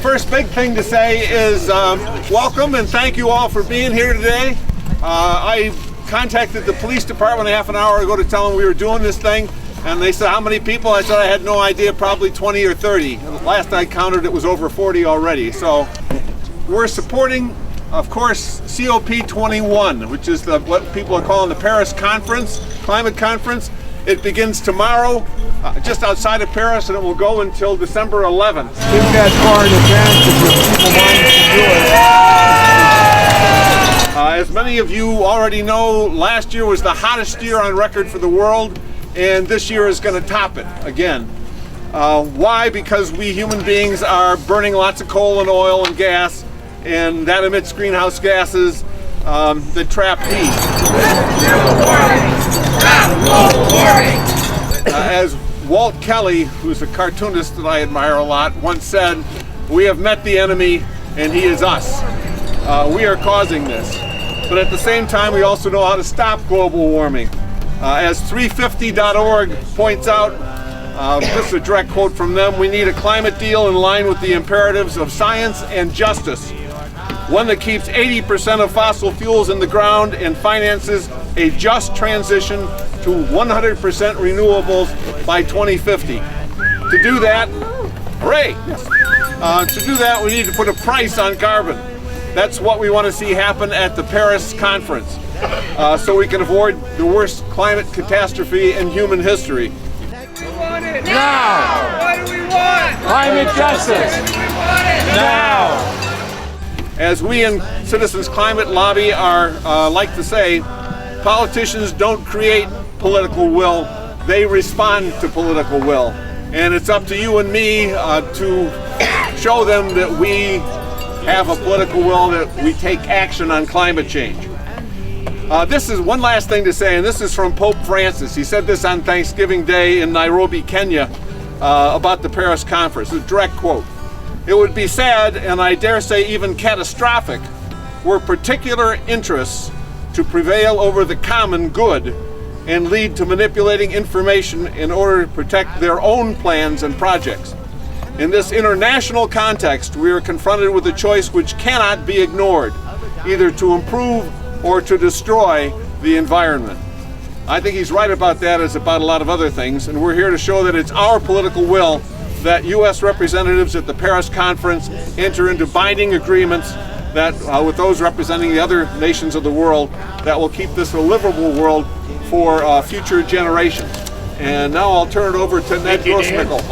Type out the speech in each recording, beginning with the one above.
First big thing to say is welcome and thank you all for being here today. I contacted the police department a half an hour ago to tell them we were doing this thing, and they said how many people? I said I had no idea, probably 20 or 30. Last I counted it was over 40 already. So we're supporting, of course, COP21, which is what people are calling the Paris Conference, Climate Conference. It begins tomorrow, just outside of Paris, and it will go until December 11th. Think that far in advance if people want to do it. As many of you already know, last year was the hottest year on record for the world, and this year is going to top it again. Why? Because we human beings are burning lots of coal and oil and gas, and that emits greenhouse gases that trap heat. As Walt Kelly, who's a cartoonist that I admire a lot, once said, we have met the enemy and he is us. We are causing this. But at the same time, we also know how to stop global warming. As 350.org points out, this is a direct quote from them, we need a climate deal in line with the imperatives of science and justice. One that keeps 80% of fossil fuels in the ground and finances a just transition to 100% renewables by 2050. To do that, hooray! To do that, we need to put a price on carbon. That's what we want to see happen at the Paris Conference, so we can avoid the worst climate catastrophe in human history. We want it now! What do we want? Climate justice! We want it Now! As we in Citizens Climate Lobby are like to say, politicians don't create political will, they respond to political will. And it's up to you and me to show them that we have a political will, that we take action on climate change. This is one last thing to say, and this is from Pope Francis. He said this on Thanksgiving Day in Nairobi, Kenya, about the Paris Conference, a direct quote. It would be sad, and I dare say even catastrophic, were particular interests to prevail over the common good and lead to manipulating information in order to protect their own plans and projects. In this international context, we are confronted with a choice which cannot be ignored, either to improve or to destroy the environment. I think he's right about that, as about a lot of other things, and we're here to show that it's our political will that U.S. representatives at the Paris Conference enter into binding agreements that, with those representing the other nations of the world, that will keep this a livable world for future generations. And now I'll turn it over to Ned Grossmickle.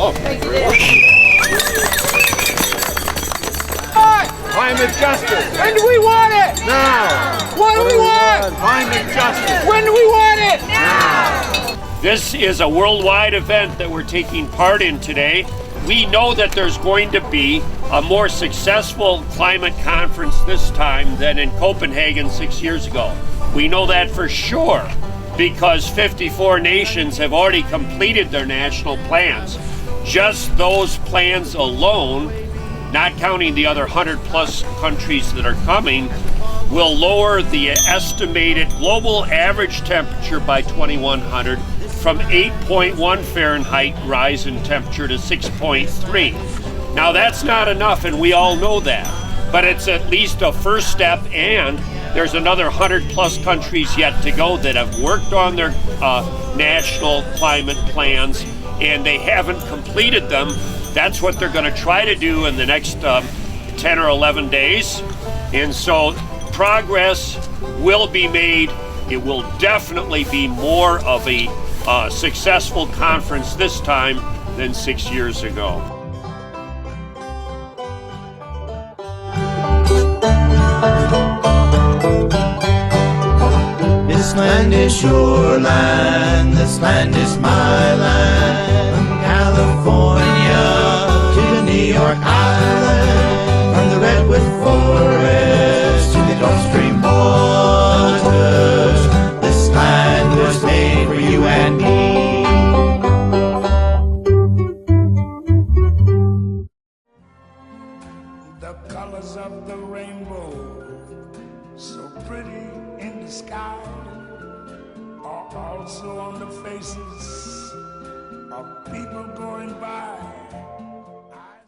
Climate justice! When do we want it? Now! What do we want? Climate justice! When do we want it? Now! This is a worldwide event that we're taking part in today. We know that there's going to be a more successful climate conference this time than in Copenhagen 6 years ago. We know that for sure because 54 nations have already completed their national plans. Just those plans alone, not counting the other 100+ countries that are coming, will lower the estimated global average temperature by 2100 from 8.1 Fahrenheit rise in temperature to 6.3. Now that's not enough, and we all know that, but it's at least a first step, and there's another 100+ countries yet to go that have worked on their national climate plans, and they haven't completed them. That's what they're going to try to do in the next 10 or 11 days, and so progress will be made. It will definitely be more of a successful conference this time than 6 years ago. This land is your land, this land is my land. From California to the New York Island, from the Redwood Forest to the Gulf Stream waters, this land was made for you and me. The colors of the rainbow, so pretty in the sky, are also on the faces of people going by.